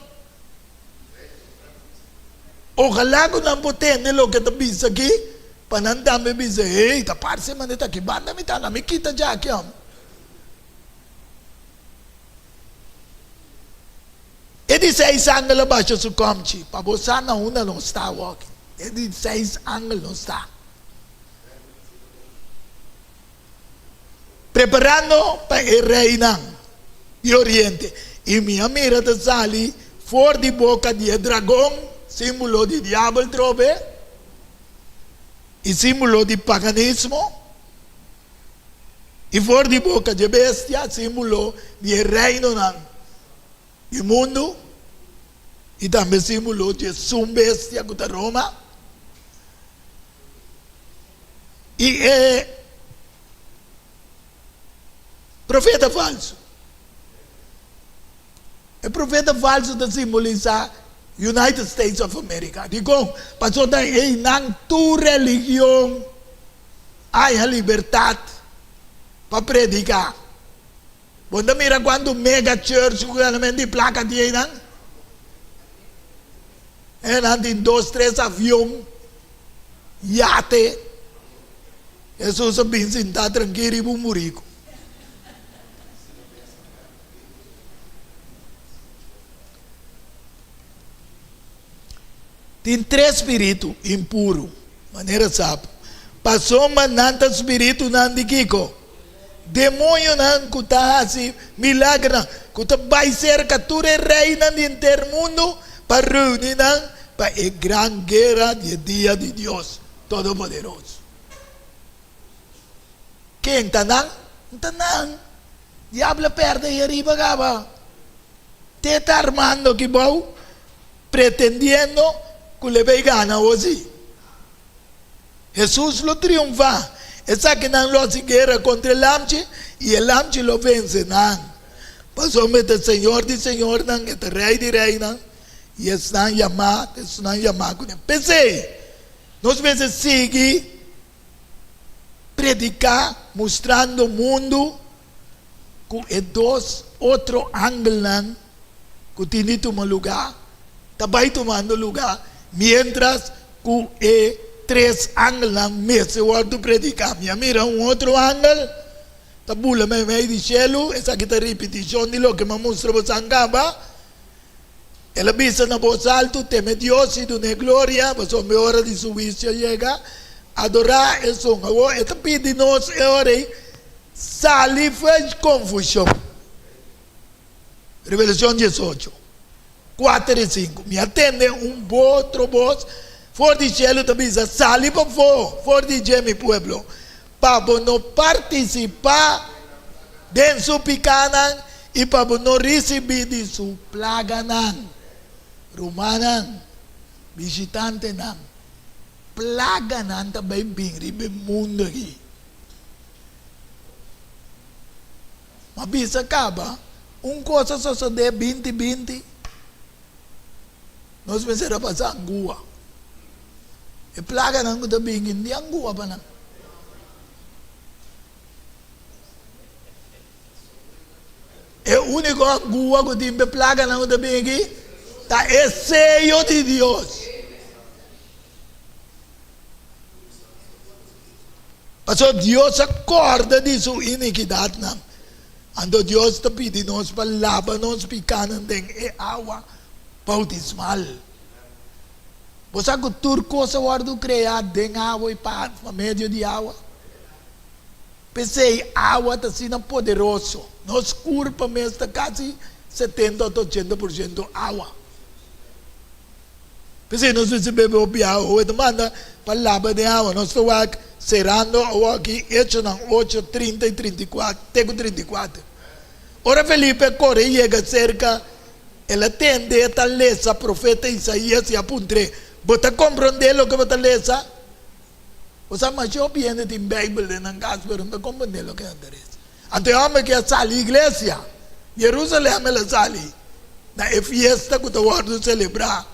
Ojalá que não pode ter o que está dizendo aqui, para não também dizer, ei, está parece mas está aqui, banda me está, não me quita já aqui. E 16 anos abaixo do comte, para você não está walking. E 16 anos não está. Preparando para o reino de Oriente. E minha mira de sali fora de boca de dragão, símbolo de diabo trove, e símbolo de paganismo, e fora de boca de bestia, símbolo de reino do mundo, e também símbolo de bestia que Roma. E profeta falso. O profeta falso está simbolizar United States of America. Digo, passou daí na tua religião há a liberdade para predicar. Quando mira quando mega church, seguramente placa de aí não? É não tem 2, 3 aviões, iate. Jesus bem sentado tranquilo e murico. Tem 3 espíritos impuros, maneira sabe. Passou mananta espírito não de Kiko. Demônio não que está assim, milagre não. Que está vai ser captura reina de inteiro mundo para reunir não, para a grande guerra de dia de Deus Todo-Poderoso. Quem está não? Está não. Diablo perde e arriba gaba. te está armando que vos pretendiendo que le ve gana hoy. Jesús lo triunfa. Esa que no lo hace guerra contra el hambre y el hambre lo vence. Pasó el Señor de Señor, el Rey de Reina, y están llamados. Pensé, nos veces sigue predicar, mostrando al mundo que dos otros ángulos que tienen tomado lugar, también tomando lugar, mientras que tres ángulos me se guardan predicar. Mira un otro ángulo, tabula me de cielo, esa que es repetición de lo que me mostró vos angaba. Él avisa en voz alta, teme Dios y de gloria, pues mi hora de su juicio llega, adorar el son. Esta pide nos ahora, sale fue confusión. Revelación 18, 4 y 5. Me atende un otro voz, for de cielo te avisa, sale para for de mi pueblo, para no participar de su picana y para no recibir de su plaga. Romanan, visitante nan, plaga nan também bem mundo aqui. Mas bisa acaba, coisa só de 20. Nós pensamos passar angua. E plaga nan kuda bingin di angua pa nan. E único angua que tem plaga nan kuda bingin. É sello de Deus. Pastor, Deus acorda de sua iniquidade. Ando Deus está pedindo nós para lavar nós picanas de água bautismal. Você sabe que tudo coisa guarda criado de água e para meio de água. Pensei, água está sendo poderoso. Nós corpo mesmo está quase 70 ou 80% água. Pensei, nós vamos beber o água, demanda para lavar de água. Nós estamos cerrando aqui, hecho na 8, 30 e 34, tenho 34. Ora Felipe corre e chega cerca, ele atende a taleza, profeta Isaías e apuntre. Você compreende o que você lesa? Você mais eu viene de Bíblia na casa, mas não compreende o que é isso. Então, homem que sali igreja, Jerusalém ela sali, na fiesta que eu vou celebrar.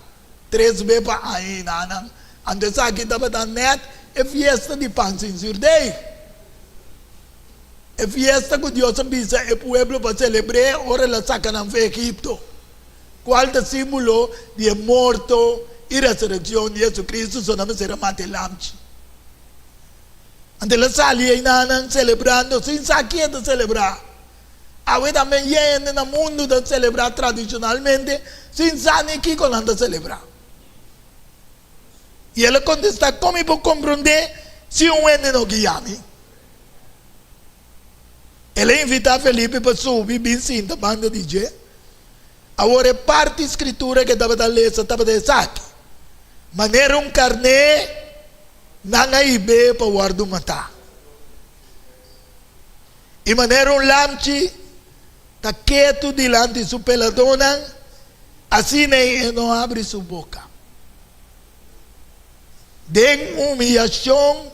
3 vezes para aí, não. Antes aqui estava na net, é fiesta de pão sem surdei. É fiesta que Deus avisa é povo para celebrar, ora ela saca na Egipto. Qual é o símbolo de morto e ressurreição de Jesus Cristo, só não será matelamte. Antes ela salia aí, não, celebrando, sem saque de celebrar. Agora também gente no mundo de celebrar tradicionalmente, sem saber que quando anda celebrar. E ela contesta, como eu vou compreender se ente não guia-me? Ela invita Felipe para subir bem cinta, banda de G. Agora, parte da escritura que estava da lesa, estava de saque. Maneira carne, não há ibe para guardar matar. E maneira lamchi, está quieto diante de sua peladona, assim não abre sua boca. De humilhação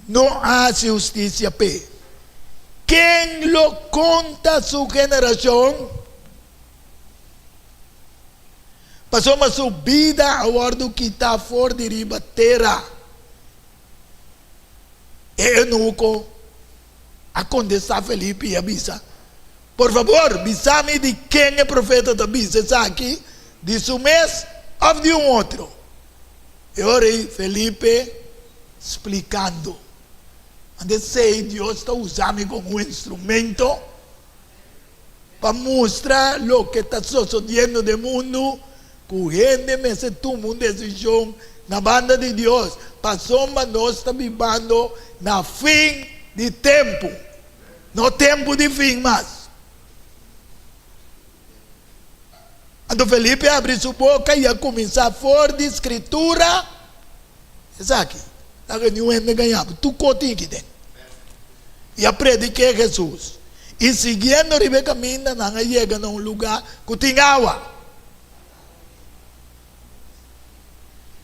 não há justiça. Quem lo conta sua geração? Passou uma subida a guardo que está fora de riba terra. E não acontece a Felipe e avisa. Por favor, avisa-me de quem é profeta da avisa aqui, de seu mês ou de outro. E ora Felipe explicando. Antes sei, Deus está usando como um instrumento para mostrar o que está sucedendo no mundo. Que gente me se toma uma decisão na banda de Deus. Passou, mas nós estamos vivendo na fim de tempo. No tempo de fim, mas. Então Felipe abre sua boca e a começar fora de escritura. Isso aqui. Está ganhando ganhando. Tu cotinho que tem. E a predicar Jesus. Y siguiendo ribe camina, nanga llega a un lugar que tiene agua.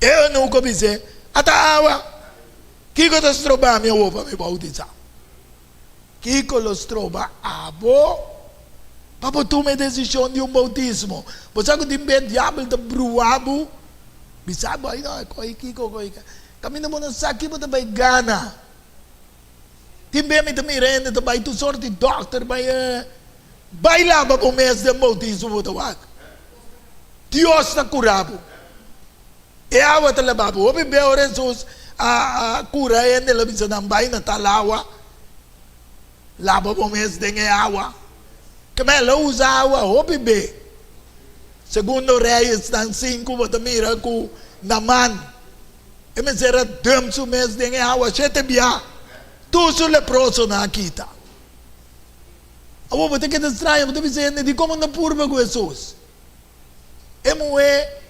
Eu nunca dice, ata agua. Kiko te stroba mi uova mi bautizza. Kiko lo stroba abo. Papo tu me decisione di un bautismo. Você que tem medo diabo de bruabo. Bisa ba ino ko Kiko ko ika. Kami na mo na saki mo tabay gana. Timbe mi tamirende tabay tu sorti doctor bay baila ba po mes de bautismo mo tawag. Dios na curabo. E awa talababo. Obi beo Jesus a cura e nella bisa ng bay na talawa. Laba po mes de awa. Kami la usa awa. Obi be. Segundo Reyes ng 5, matamira ko naman. E mesera dem su mes de awa. Sete biya. Tuso leproso na kita. Awo ba te que estranho. Ba te bisene di como na purba com Jesus. E moe.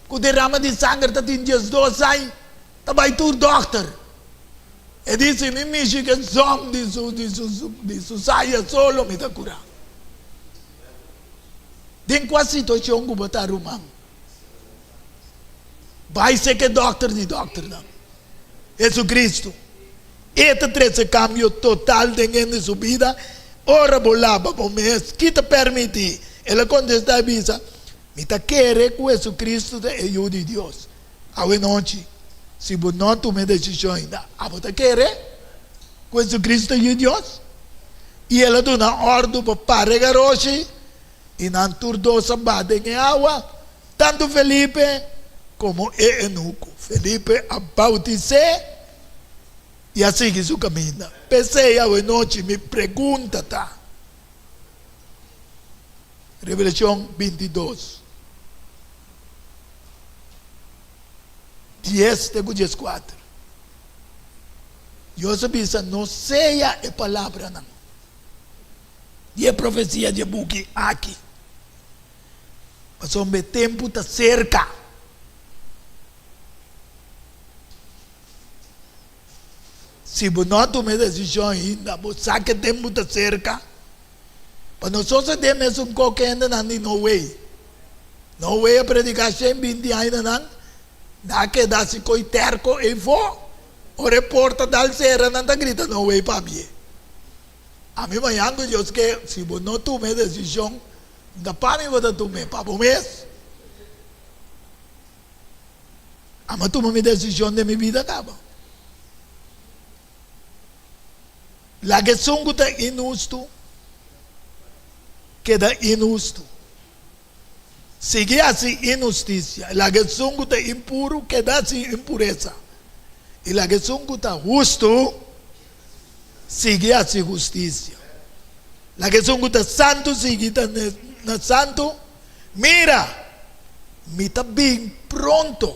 Ku derrama di sangue ta tindias 2 anni. Tabai tu doctor. E dice mi amici che zom di su saia solo mi ta cura. Din quasi to chongu bata rumam. Vai se che doctor di doctor na. Jesus Cristo. Este trece cambio total de su vida. Ora bolaba po mes. Kita permiti. E la contesta avisa. Mi ta querer com Jesus Cristo te ajude Deus. Awe noite. Se você não tomar decisão ainda, você querer com Jesus Cristo ajude Deus. E ela dá uma ordem para paregar hoje. E não turdo sabade em água. Tanto Felipe como Eunuco. Felipe a bautizar. E assim que isso caminha. Pensei awe noite, me pergunta, tá? Revelação 22. 10 até 14. Deus avisa, não seja a palavra não. E a profecia de Buki aqui. Mas o meu tempo está cerca. Se você não tomar decisão ainda, você sabe que o tempo está cerca. Mas nós só temos qualquer ainda não way. Não way a predicar 120 ainda não. Da che da si coi terco e vo o reporta dal sera nanda grita no way pa bie. A mim manhando Deus que se você não tomar decisão da pa mi vada tomar pa bom mês. Ama tomar minha decisão de minha vida acaba. La che songo ta inusto queda inusto. Sigue así injusticia. La que son está impuro queda así impureza. Y la que son está justo sigue así justicia. La que son está santo sigue na santo. Mira, mi está bien pronto.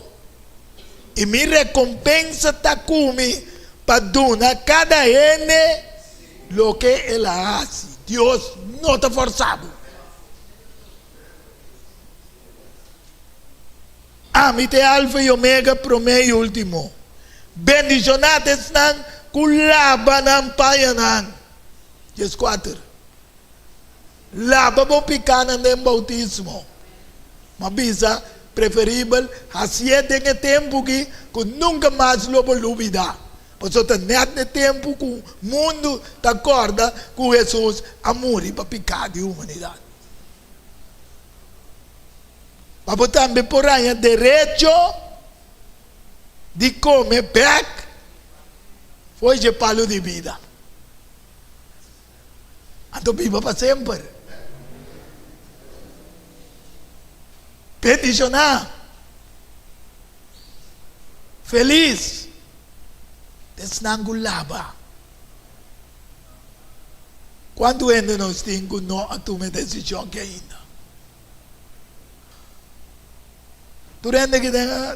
Y mi recompensa está kumi para donar cada ene lo que él hace. Dios no está forzado. Amite alfa e omega, promei e último. Bendicionates nan, kulaba nan payanan. Yes 4. Laba mo picana nem bautismo. Mabisa, preferível, hacienda em tempo que nunca mais lo olvidar. Pois o net de tempo que o mundo te acorda com Jesus amor e para picar de humanidade. Mas também por aí direito de comer back foi de palo de vida. Então viva para sempre. Peticionar. Feliz. Desnangulaba. Quando ainda nós temos não a tomar decisão que ainda. Durante que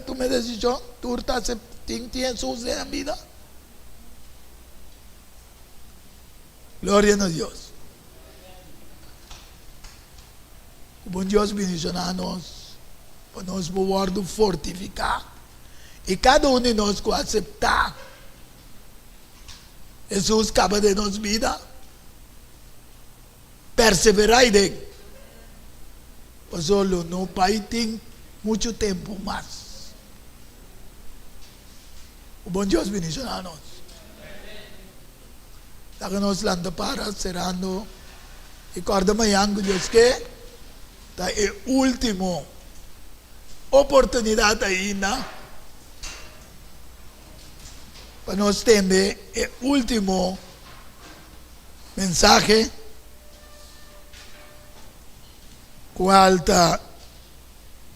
tomar decisão, tu estás tem Jesus na vida. Glória a Deus. O bom Deus bendicionar nós, para nós poder fortificar. E cada um de nós que aceitar Jesus acaba de nossa vida, perseverar de solo no tem muito tempo mais. O bom Deus bendiga a nós. Daga nós landa para cerrando e corda manhã com Deus que tá é último oportunidade ainda para nós entender é último mensagem qual está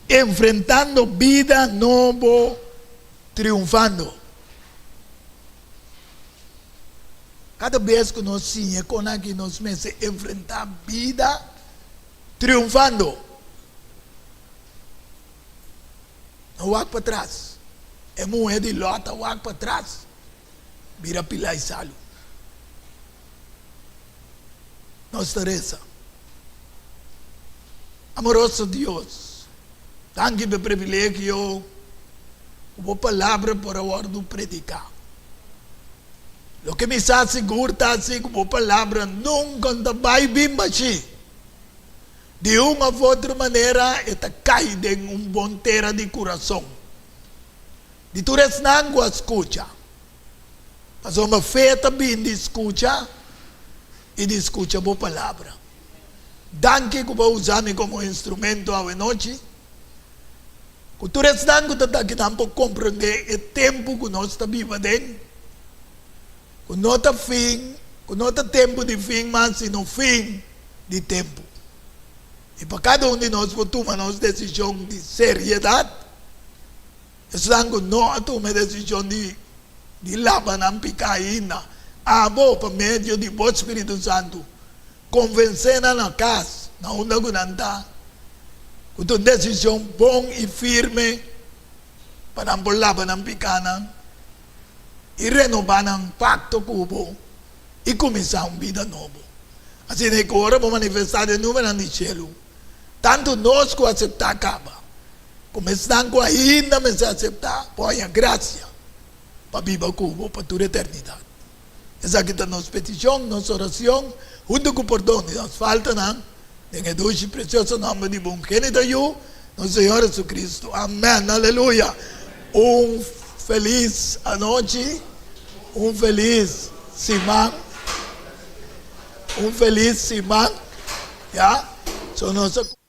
enfrentando vida novo triunfando. Cada vez que nós sim com aqui nós meses enfrentar vida triunfando. Não vai para trás. É mulher de lota, vai para trás. Vira pilar e salo. Nós Teresa. Amoroso Deus. Tanto pelo privilégio, uma palavra para o do predicar. O que me assegura assim como palavra nunca vai vir assim. De uma ou outra maneira, está caída em bom terra de coração. De tu não escuta. Mas uma fé também de escuta e de escuta a boa palavra. Danke que vou usar como instrumento à noite. Que tu não que não pode compreender o tempo que nós estamos vivendo. Que não está fim, que não está tempo de fim, mas no fim de tempo. E para cada um de nós, toma nossa decisão de seriedade. Estamos que não toma decisão de lavar na picaína. Abo para meio de o Espírito Santo. Convencer na casa, na onda que não está. Que tu decisão bom e firme para não lavar na picana. E renovar um pacto com o bom e começar uma vida nova. Assim que agora vamos manifestar de novo no cielo. Tanto nós que aceitar acaba. Começando com ainda mas aceitar, põe a graça para viver com o bom para toda a eternidade. Essa aqui é a nossa petição, nossa oração, junto com o perdão de nossa falta, em dois precioso nome de bom gênito eu, nosso Senhor Jesus Cristo. Amém, aleluia. Feliz a noite. Feliz semana. Feliz semana. Já? So, nossa